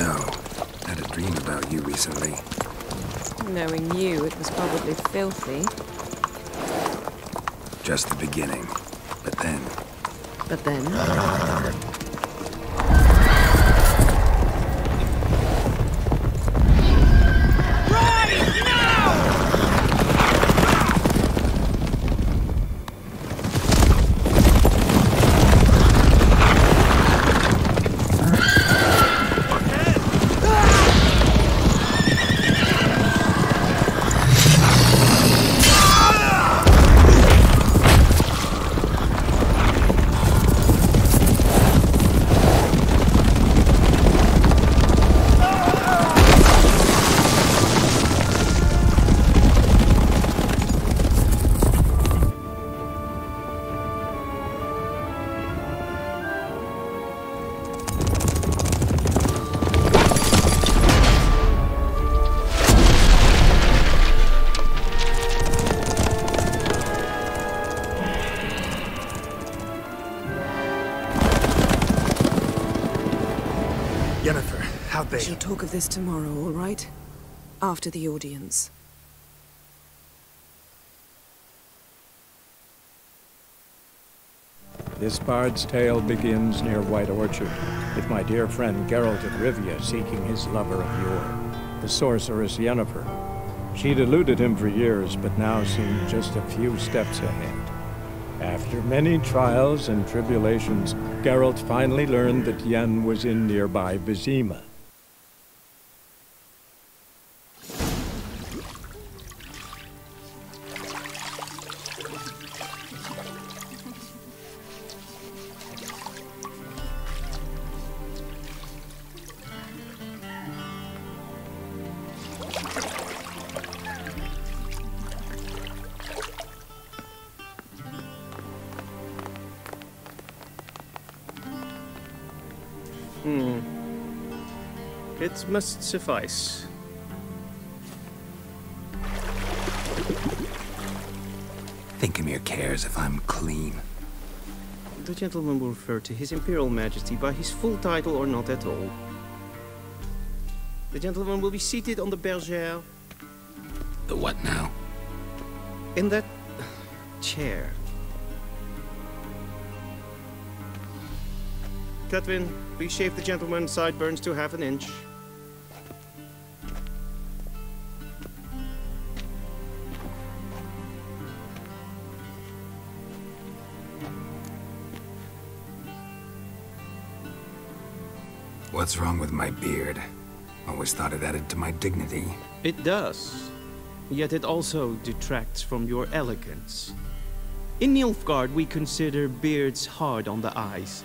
know. Had a dream about you recently. Knowing you, it was probably filthy. Just the beginning. But then... But then... How'd they... We shall talk of this tomorrow, all right? After the audience. This bard's tale begins near White Orchard, with my dear friend Geralt of Rivia seeking his lover of yore, the sorceress Yennefer. She'd eluded him for years, but now seemed just a few steps ahead. After many trials and tribulations, Geralt finally learned that Yen was in nearby Vizima. It must suffice. Think Emir cares if I'm clean. The gentleman will refer to His Imperial Majesty by his full title or not at all. The gentleman will be seated on the bergère. The what now? In that... chair. Catwin, please shave the gentleman's sideburns to half an inch. What's wrong with my beard? Always thought it added to my dignity. It does. Yet it also detracts from your elegance. In Nilfgaard, we consider beards hard on the eyes.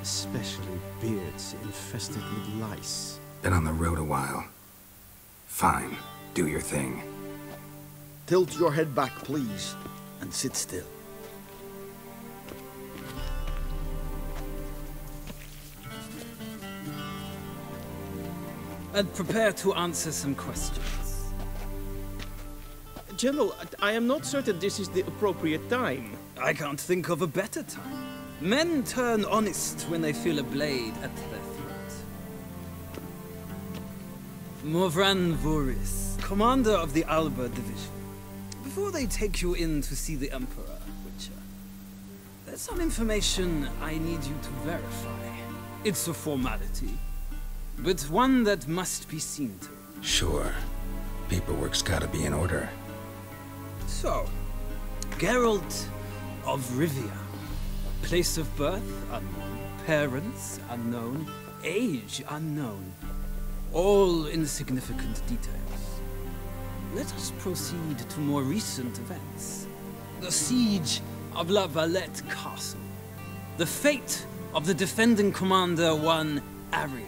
Especially beards infested with lice. Been on the road a while. Fine. Do your thing. Tilt your head back, please, and sit still. And prepare to answer some questions. General, I am not certain this is the appropriate time. I can't think of a better time. Men turn honest when they feel a blade at their throat. Morvran Voris, commander of the Alba Division. Before they take you in to see the Emperor, Witcher, there's some information I need you to verify. It's a formality, but one that must be seen to. Sure. Paperwork's gotta be in order. So, Geralt of Rivia. Place of birth unknown, parents unknown, age unknown. All insignificant details. Let us proceed to more recent events. The siege of La Valette Castle. The fate of the defending commander, one Arian.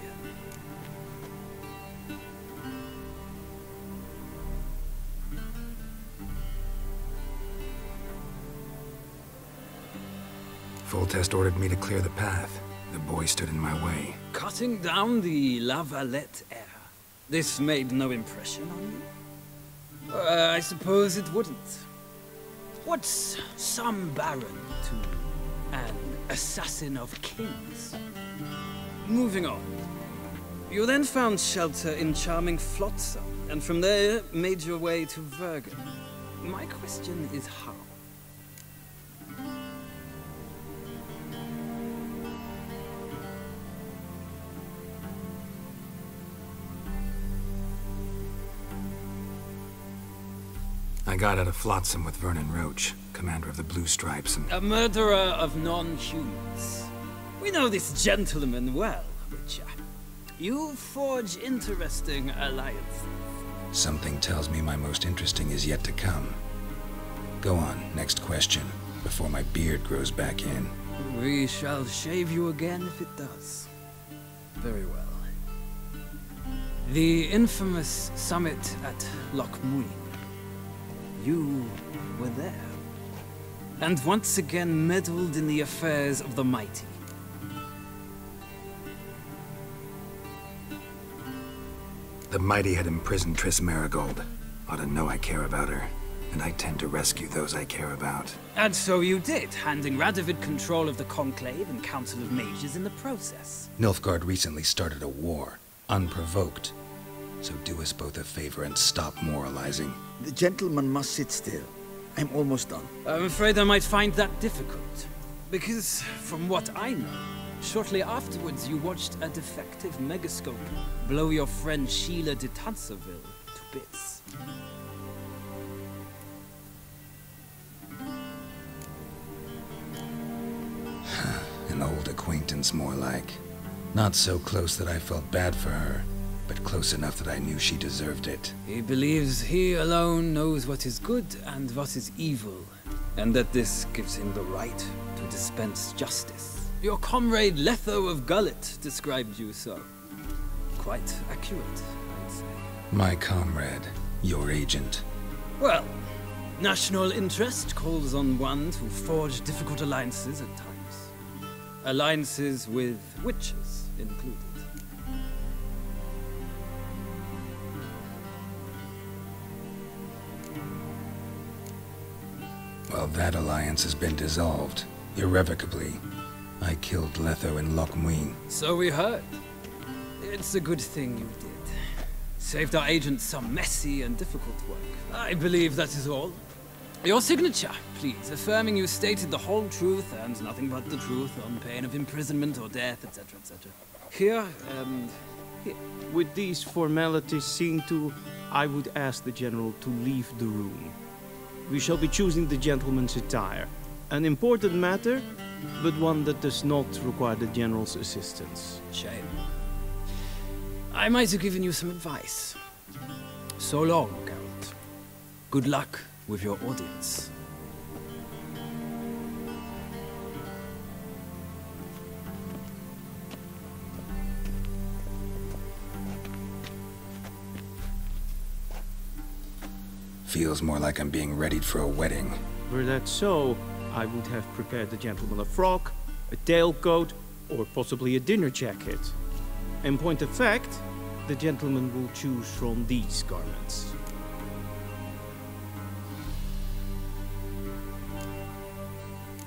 Foltest ordered me to clear the path. The boy stood in my way. Cutting down the La Valette heir. This made no impression on you? I suppose it wouldn't. What's some baron to an assassin of kings? Moving on. You then found shelter in charming Flotsam, and from there made your way to Vergen. My question is how? I got out of Flotsam with Vernon Roach, commander of the Blue Stripes, and... A murderer of non-humans. We know this gentleman well, Witcher. You forge interesting alliances. Something tells me my most interesting is yet to come. Go on, next question, before my beard grows back in. We shall shave you again if it does. Very well. The infamous summit at Loch Muin. You were there. And once again meddled in the affairs of the mighty. The mighty had imprisoned Triss Marigold. Ought to know I care about her, and I tend to rescue those I care about. And so you did, handing Radovid control of the Conclave and Council of Mages in the process. Nilfgaard recently started a war, unprovoked. So do us both a favor and stop moralizing. The gentleman must sit still. I'm almost done. I'm afraid I might find that difficult. Because, from what I know, shortly afterwards you watched a defective megascope blow your friend Sheila de Tanserville to bits. An old acquaintance, more like. Not so close that I felt bad for her, but close enough that I knew she deserved it. He believes he alone knows what is good and what is evil, and that this gives him the right to dispense justice. Your comrade Letho of Gullet described you so. Quite accurate, I'd say. My comrade, your agent. Well, national interest calls on one to forge difficult alliances at times. Alliances with witches included. Well, that alliance has been dissolved, irrevocably. I killed Letho in Loch Muin. So we heard. It's a good thing you did. Saved our agent some messy and difficult work. I believe that is all. Your signature, please, affirming you stated the whole truth and nothing but the truth on pain of imprisonment or death, etc., etc. Here and here. With these formalities seen to, I would ask the General to leave the room. We shall be choosing the gentleman's attire. An important matter, but one that does not require the General's assistance. Shame. I might have given you some advice. So long, Geralt. Good luck with your audience. Feels more like I'm being readied for a wedding. Were that so, I would have prepared the gentleman a frock, a tailcoat, or possibly a dinner jacket. In point of fact, the gentleman will choose from these garments.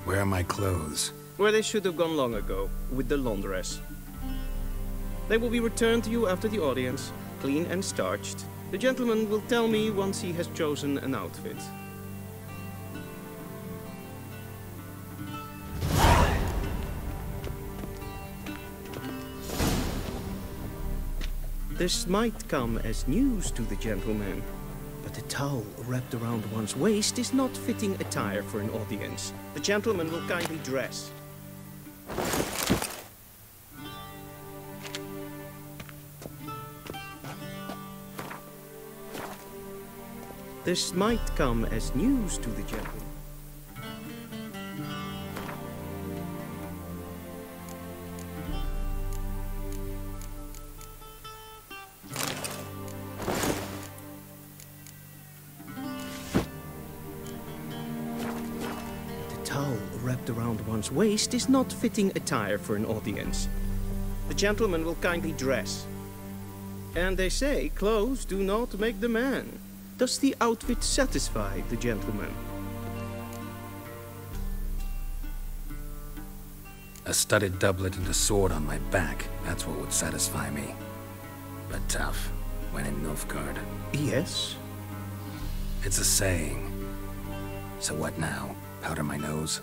Where are my clothes? Where they should have gone long ago, with the laundress. They will be returned to you after the audience, clean and starched. The gentleman will tell me once he has chosen an outfit. This might come as news to the gentleman, but a towel wrapped around one's waist is not fitting attire for an audience. The gentleman will kindly dress. This might come as news to the gentleman. Wrapped around one's waist is not fitting attire for an audience. The gentleman will kindly dress. And they say clothes do not make the man. Does the outfit satisfy the gentleman? A studded doublet and a sword on my back. That's what would satisfy me. but tough when in Nilfgaard. Yes? It's a saying. So what now? Powder my nose?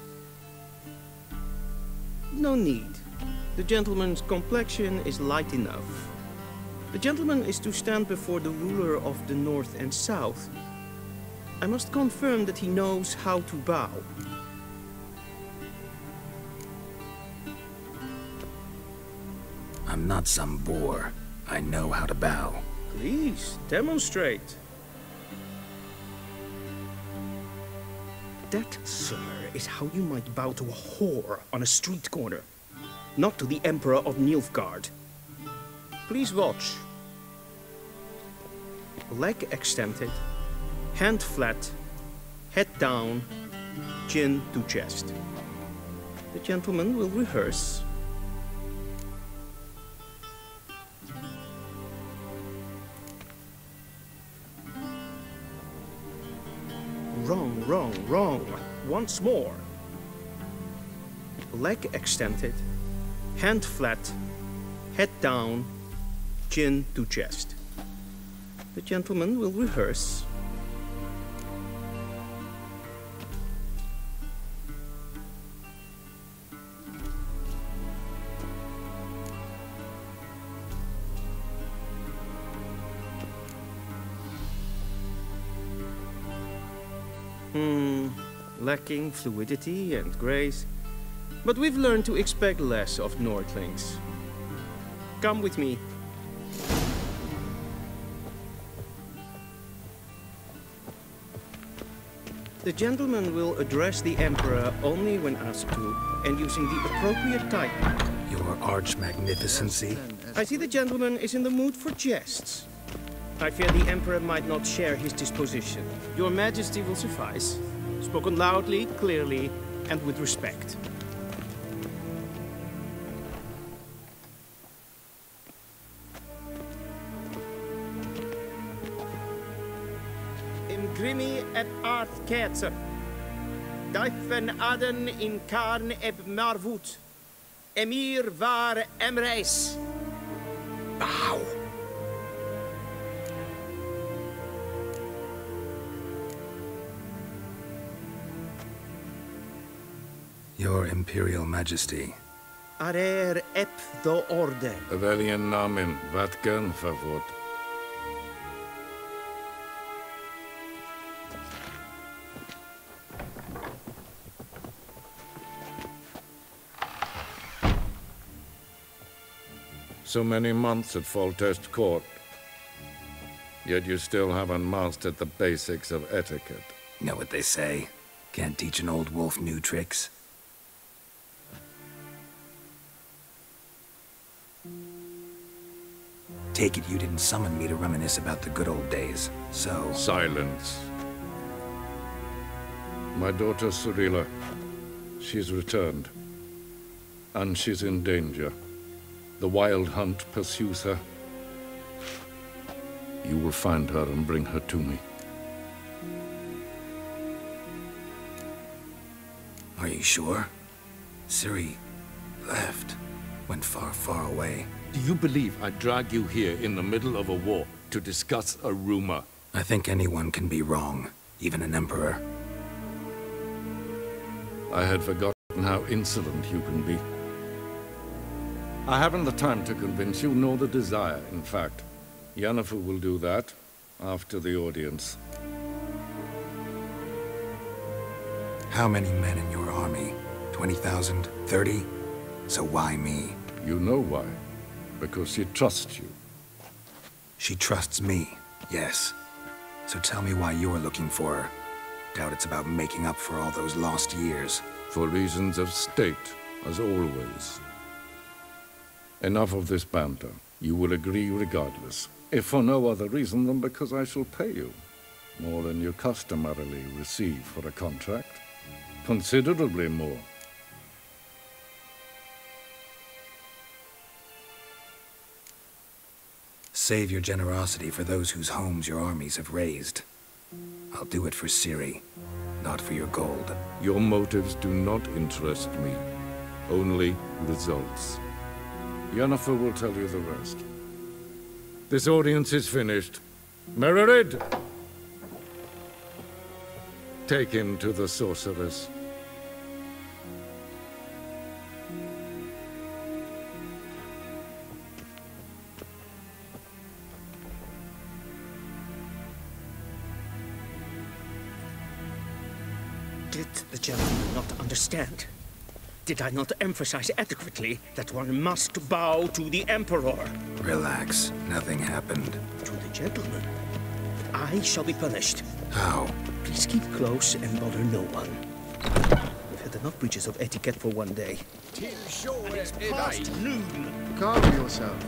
No need. The gentleman's complexion is light enough. The gentleman is to stand before the ruler of the North and South. I must confirm that he knows how to bow. I'm not some boor. I know how to bow. Please, demonstrate. That, sir, is how you might bow to a whore on a street corner, not to the Emperor of Nilfgaard. Please watch. Leg extended, hand flat, head down, chin to chest. The gentleman will rehearse. Wrong, wrong, wrong. Once more. Leg extended, hand flat, head down, chin to chest. The gentleman will rehearse. Lacking fluidity and grace, but we've learned to expect less of Nordlings. Come with me. The gentleman will address the Emperor only when asked to, and using the appropriate title. Your arch magnificency? I see the gentleman is in the mood for jests. I fear the Emperor might not share his disposition. Your Majesty will suffice. Spoken loudly, clearly, and with respect. In grimi eb art ketzer. Dijfen aden in karn eb marvoet. Emir var emreis. Bow. Your Imperial Majesty. Arer ep do orde. Weljen namen, wat gern verwoord. So many months at Foltest Court, yet you still haven't mastered the basics of etiquette. Know what they say? Can't teach an old wolf new tricks. Take it you didn't summon me to reminisce about the good old days, so... Silence. My daughter Cirilla, she's returned. And she's in danger. The Wild Hunt pursues her. You will find her and bring her to me. Are you sure? Ciri left. Went far, far away. Do you believe I'd drag you here in the middle of a war to discuss a rumor? I think anyone can be wrong, even an emperor. I had forgotten how insolent you can be. I haven't the time to convince you, nor the desire, in fact. Yennefer will do that after the audience. How many men in your army? 20,000? 30? So why me? You know why. Because she trusts you. She trusts me, yes. So tell me why you're looking for her. Doubt it's about making up for all those lost years. For reasons of state, as always. Enough of this banter. You will agree regardless. If for no other reason than because I shall pay you. More than you customarily receive for a contract. Considerably more. Save your generosity for those whose homes your armies have razed. I'll do it for Ciri, not for your gold. Your motives do not interest me. Only results. Yennefer will tell you the rest. This audience is finished. Mererid! Take him to the sorceress. Did the gentleman not understand? Did I not emphasize adequately that one must bow to the Emperor? Relax. Nothing happened. To the gentleman. I shall be punished. How? Please keep close and bother no one. We've had enough breaches of etiquette for one day. And it's past noon. Calm yourself.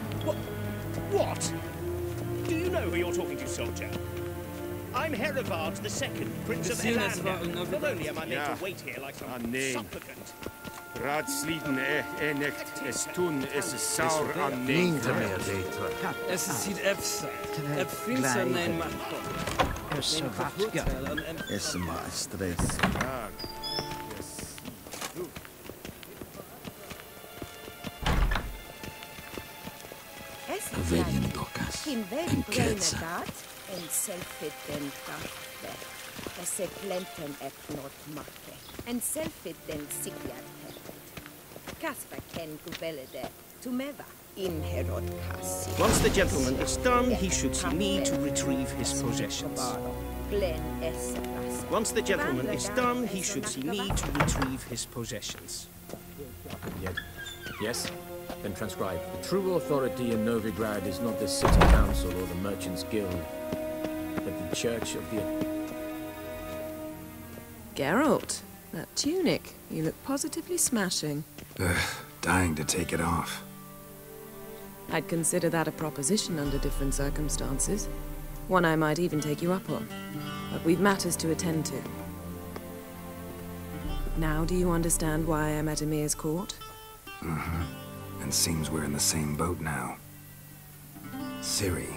What? Do you know who you're talking to, soldier? I'm Herivard II, Prince of Elander. Not only am I made to wait here like some supplicant. Raadsliden echt es tun es saur an neem. Es sieht efsa. Finsa nein matto. Es maestres. Vedian docas. En ketsa. En selfit den kaffe. Esse plenten eknot makke. En selfit den sigjad hepet. Kasper ken kubelede. Tumeva. In herod kasi. Once the gentleman is done, he should see me to retrieve his possessions. Once the gentleman is done, he should see me to retrieve his possessions. Yes? Then transcribe. The true authority in Novigrad is not the city council or the merchants' guild, but the church of the... Geralt, that tunic. You look positively smashing. Dying to take it off. I'd consider that a proposition under different circumstances. One I might even take you up on. But we've matters to attend to. Now do you understand why I'm at Emir's court? And seems we're in the same boat now. Ciri,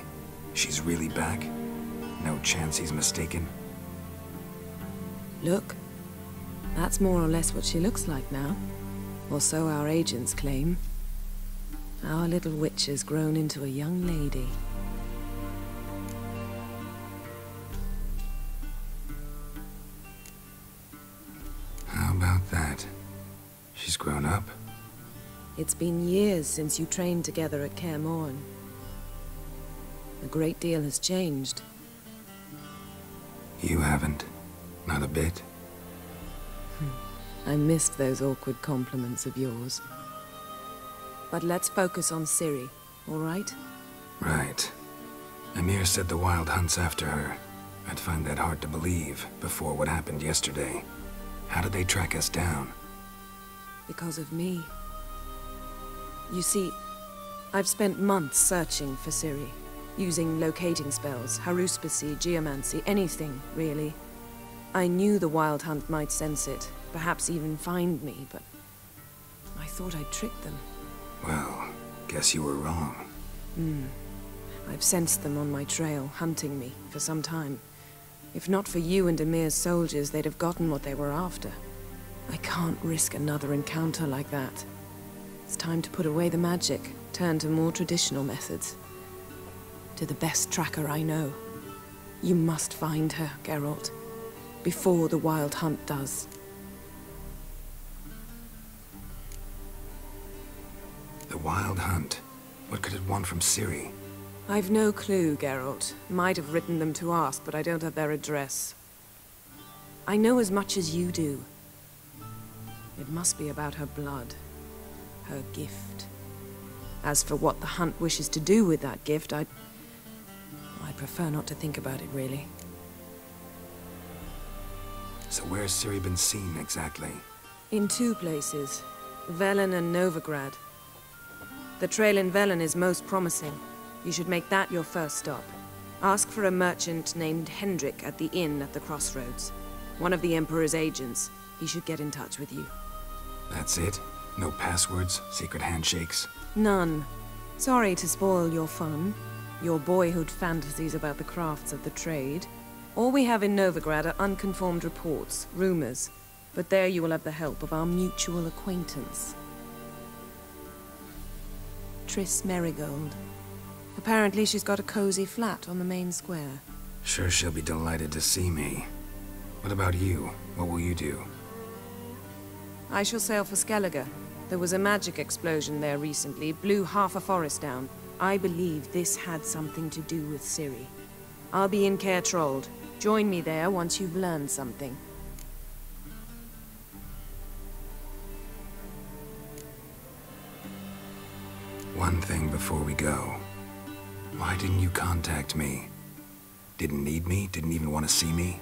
she's really back? No chance he's mistaken? Look. That's more or less what she looks like now. Or so our agents claim. Our little witch has grown into a young lady. How about that? She's grown up. It's been years since you trained together at Kaer Morhen. A great deal has changed. You haven't. Not a bit. I missed those awkward compliments of yours. But let's focus on Ciri, all right? Right. Emir said the Wild Hunt's after her. I'd find that hard to believe before what happened yesterday. How did they track us down? Because of me. You see, I've spent months searching for Ciri, using locating spells, haruspicy, geomancy, anything, really. I knew the Wild Hunt might sense it, perhaps even find me, but I thought I'd tricked them. Well, guess you were wrong. I've sensed them on my trail, hunting me, for some time. If not for you and Emir's soldiers, they'd have gotten what they were after. I can't risk another encounter like that. It's time to put away the magic, turn to more traditional methods. To the best tracker I know. You must find her, Geralt. Before the Wild Hunt does. The Wild Hunt? What could it want from Ciri? I've no clue, Geralt. Might have written them to ask, but I don't have their address. I know as much as you do. It must be about her blood. Her gift. As for what the Hunt wishes to do with that gift, I'd prefer not to think about it, really. So where's Ciri been seen, exactly? In two places. Velen and Novigrad. The trail in Velen is most promising. You should make that your first stop. Ask for a merchant named Hendrik at the inn at the crossroads. One of the Emperor's agents. He should get in touch with you. That's it? No passwords, secret handshakes? None. Sorry to spoil your fun. Your boyhood fantasies about the crafts of the trade. All we have in Novigrad are unconfirmed reports, rumors. But there you will have the help of our mutual acquaintance. Triss Merigold. Apparently she's got a cozy flat on the main square. Sure she'll be delighted to see me. What about you? What will you do? I shall sail for Skellige. There was a magic explosion there recently, blew half a forest down. I believe this had something to do with Ciri. I'll be in Caer Trold. Join me there once you've learned something. One thing before we go. Why didn't you contact me? Didn't need me? Didn't even want to see me?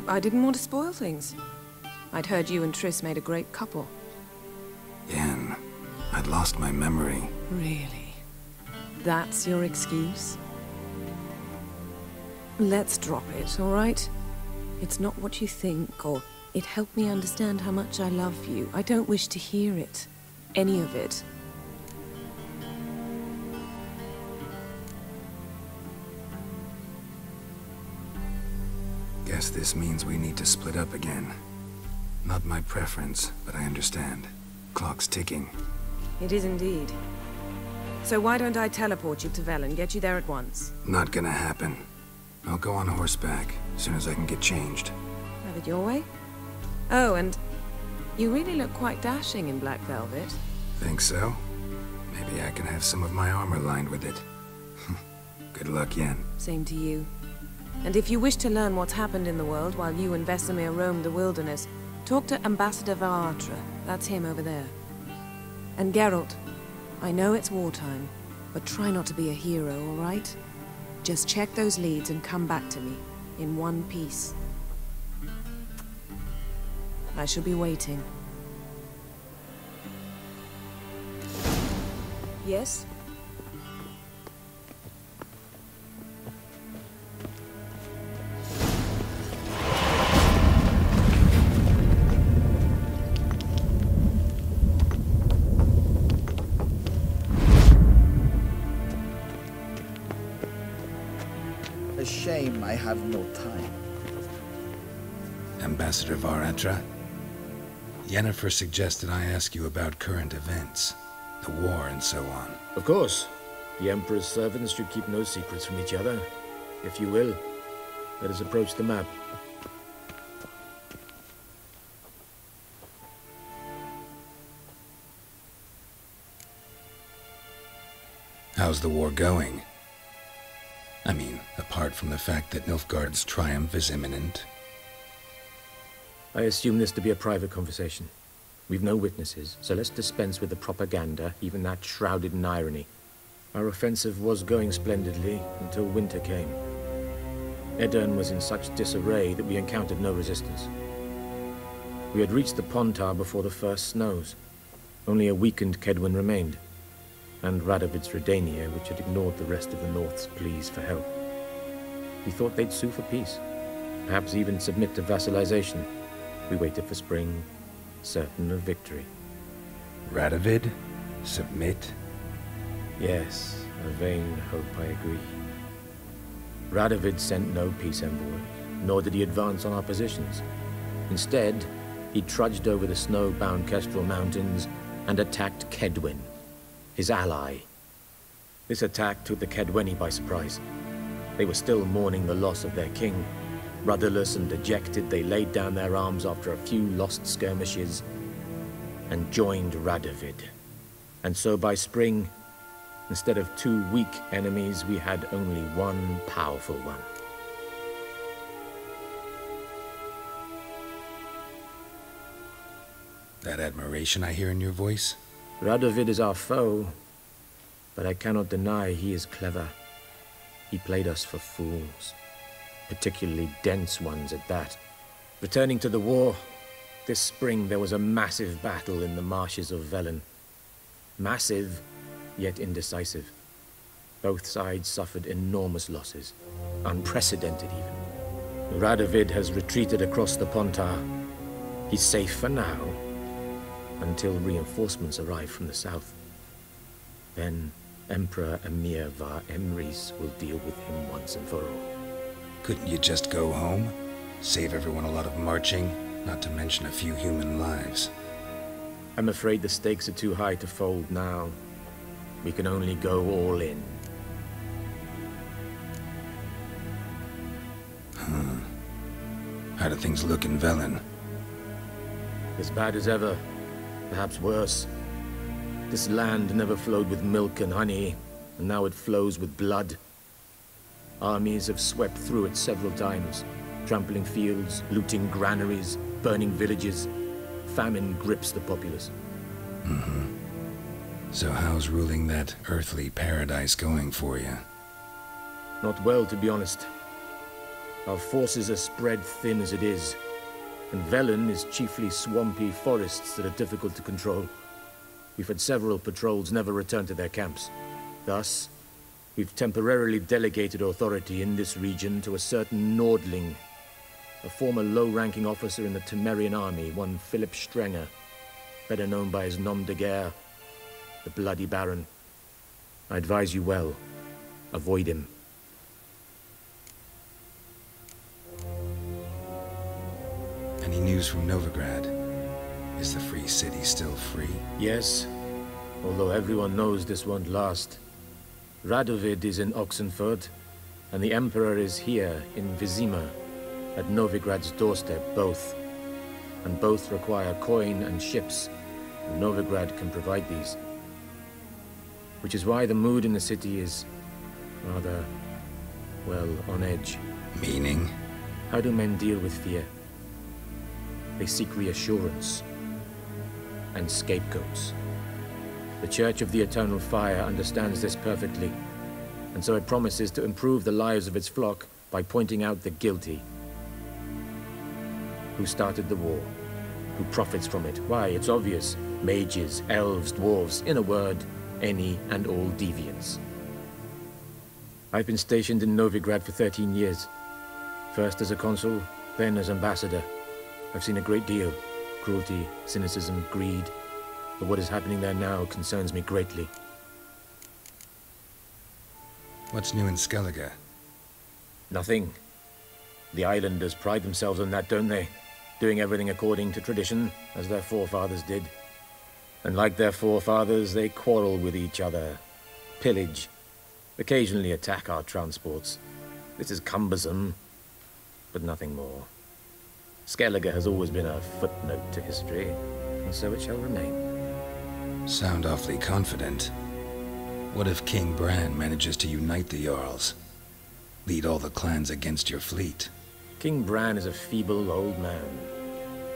I didn't want to spoil things. I'd heard you and Triss made a great couple. Yen, I'd lost my memory. Really? That's your excuse? Let's drop it, all right? It's not what you think, or it helped me understand how much I love you. I don't wish to hear it. Any of it. Guess this means we need to split up again. Not my preference, but I understand. Clock's ticking. It is indeed. So why don't I teleport you to Velen, get you there at once? Not gonna happen. I'll go on horseback, as soon as I can get changed. Have it your way? Oh, and you really look quite dashing in black velvet. Think so? Maybe I can have some of my armor lined with it. Good luck, Yen. Same to you. And if you wish to learn what's happened in the world while you and Vesemir roamed the wilderness, talk to Ambassador Varatra. That's him over there. And Geralt, I know it's wartime, but try not to be a hero, all right? Just check those leads and come back to me, in one piece. I shall be waiting. Yes? A shame I have no time. Ambassador Varatra? Yennefer suggested I ask you about current events, the war and so on. Of course. The Emperor's servants should keep no secrets from each other. If you will, let us approach the map. How's the war going? I mean, apart from the fact that Nilfgaard's triumph is imminent. I assume this to be a private conversation. We've no witnesses, so let's dispense with the propaganda, even that shrouded in irony. Our offensive was going splendidly until winter came. Edirn was in such disarray that we encountered no resistance. We had reached the Pontar before the first snows. Only a weakened Kedwen remained, and Radovid's Redania, which had ignored the rest of the North's pleas for help. We thought they'd sue for peace, perhaps even submit to vassalization. We waited for spring, certain of victory. Radovid? Submit? Yes, a vain hope, I agree. Radovid sent no peace envoy, nor did he advance on our positions. Instead, he trudged over the snow-bound Kestrel Mountains and attacked Kedwen, his ally. This attack took the Kedweni by surprise. They were still mourning the loss of their king. Rudderless and dejected, they laid down their arms after a few lost skirmishes and joined Radovid. And so by spring, instead of 2 weak enemies, we had only one powerful one. That admiration I hear in your voice? Radovid is our foe, but I cannot deny he is clever. He played us for fools, particularly dense ones at that. Returning to the war, this spring there was a massive battle in the marshes of Velen. Massive, yet indecisive. Both sides suffered enormous losses, unprecedented even. Radovid has retreated across the Pontar. He's safe for now, until reinforcements arrive from the south. Then Emperor Emir var Emrys will deal with him once and for all. Couldn't you just go home? Save everyone a lot of marching, not to mention a few human lives. I'm afraid the stakes are too high to fold now. We can only go all in. How do things look in Velen? As bad as ever, perhaps worse. This land never flowed with milk and honey, and now it flows with blood. Armies have swept through it several times, trampling fields, looting granaries, burning villages. Famine grips the populace. So how's ruling that earthly paradise going for you? Not well, to be honest. Our forces are spread thin as it is, and Velen is chiefly swampy forests that are difficult to control. We've had several patrols never return to their camps. Thus, we've temporarily delegated authority in this region to a certain Nordling, a former low-ranking officer in the Temerian army, one Philip Strenger, better known by his nom de guerre, the Bloody Baron. I advise you well. Avoid him. Any news from Novigrad? Is the Free City still free? Yes, although everyone knows this won't last. Radovid is in Oxenford, and the Emperor is here in Vizima, at Novigrad's doorstep, both. And both require coin and ships, and Novigrad can provide these. Which is why the mood in the city is rather, well, on edge. Meaning? How do men deal with fear? They seek reassurance and scapegoats. The Church of the Eternal Fire understands this perfectly, and so it promises to improve the lives of its flock by pointing out the guilty. Who started the war? Who profits from it? Why, it's obvious. Mages, elves, dwarves, in a word, any and all deviants. I've been stationed in Novigrad for 13 years. First as a consul, then as ambassador. I've seen a great deal. Cruelty, cynicism, greed. But what is happening there now concerns me greatly. What's new in Skellige? Nothing. The islanders pride themselves on that, don't they? Doing everything according to tradition, as their forefathers did. And like their forefathers, they quarrel with each other, pillage, occasionally attack our transports. This is cumbersome, but nothing more. Skellige has always been a footnote to history, and so it shall remain. Sound awfully confident. What if King Bran manages to unite the Jarls? Lead all the clans against your fleet? King Bran is a feeble old man.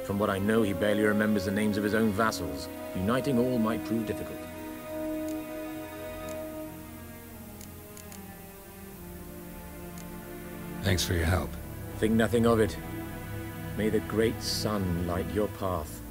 From what I know, he barely remembers the names of his own vassals. Uniting all might prove difficult. Thanks for your help. Think nothing of it. May the great sun light your path.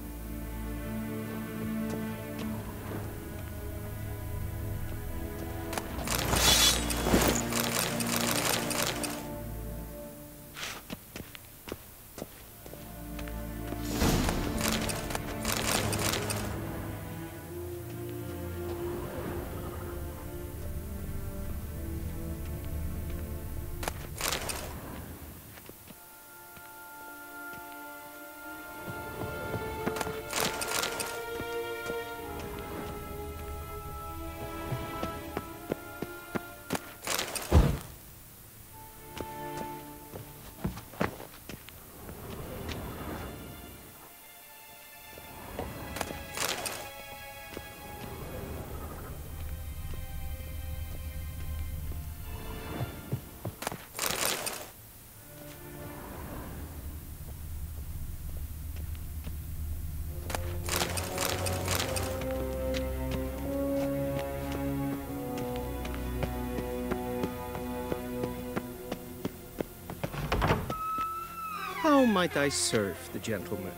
How might I serve the gentleman?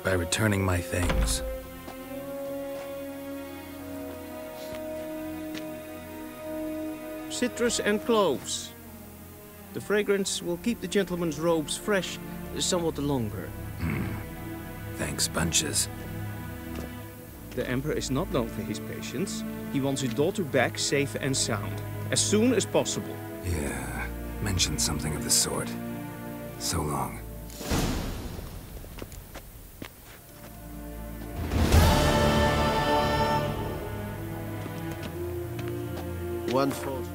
By returning my things. Citrus and cloves. The fragrance will keep the gentleman's robes fresh somewhat longer. Thanks, bunches. The Emperor is not known for his patience. He wants his daughter back safe and sound, as soon as possible. Yeah, mentioned something of the sort. So long. One foot.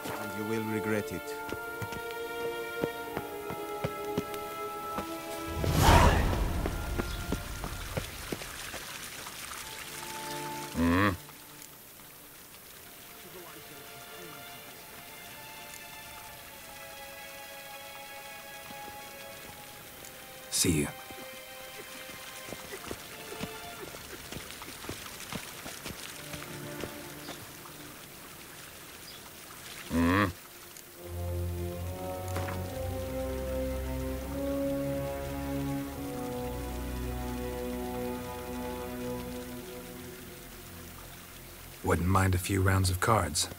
and you will regret it. See you. Wouldn't mind a few rounds of cards.